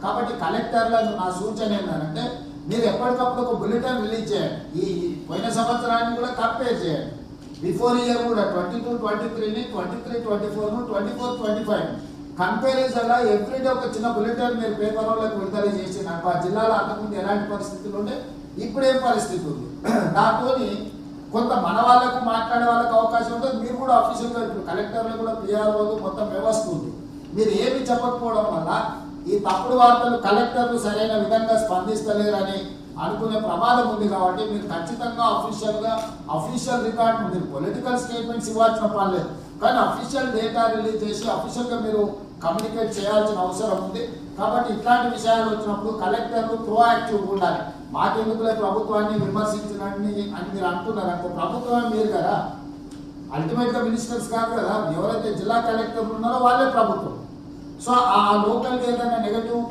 కాబట్టి కలెక్టర్లకు నా సూచన ఏంటంటే మీరు ఎప్పటికప్పుడు ఒక బులెటిన్ రిలీజ్ చేయండి. ఈ పోయిన సంవత్సరాన్ని కూడా కంపేర్ చేయండి. బిఫోర్ ఇయర్ కూడా 22-23ని, 23-24ను, 24-25 కంపారిజన్గా ఎవ్రీడే ఒక చిన్న బులెటిన్ మీరు పేపర్ వాళ్ళకి విడుదల చేసినాక ఆ జిల్లాలో అంతకుముందు ఎలాంటి పరిస్థితులు ఉంటే ఇప్పుడు ఏం పరిస్థితి ఉంది. దాంతో కొంత మన వాళ్ళకు మాట్లాడే వాళ్ళకి అవకాశం ఉంటుంది. మీరు కూడా అఫీషియల్గా ఇప్పుడు కలెక్టర్లు కూడా పిఆర్ఓలు మొత్తం వ్యవస్థ ఉంది. మీరు ఏమి చెప్పకపోవడం వల్ల ఈ తప్పుడు వార్తలు కలెక్టర్లు సరైన విధంగా స్పందిస్తలేరని అనుకునే ప్రమాదం ఉంది. కాబట్టి మీరు ఖచ్చితంగా అఫీషియల్ రికార్డ్ ఉంది. పొలిటికల్ స్టేట్మెంట్స్ ఇవ్వాల్సిన పని లేదు, కానీ అఫీషియల్ డేటా రిలీజ్ చేసి అఫీషియల్గా మీరు కమ్యూనికేట్ చేయాల్సిన అవసరం ఉంది. కాబట్టి ఇట్లాంటి విషయాలు వచ్చినప్పుడు కలెక్టర్లు ప్రోయాక్టివ్గా ఉండాలి. మాకెందుకులే ప్రభుత్వాన్ని విమర్శించడాన్ని అని మీరు అంటున్నారు అనుకో, ప్రభుత్వమే మీరు కదా, అల్టిమేట్గా మినిస్టర్స్ కాదు కదా. ఎవరైతే జిల్లా కలెక్టర్లు ఉన్నారో వాళ్ళే ప్రభుత్వం. సో ఆ లోకల్గా ఏదైనా నెగటివ్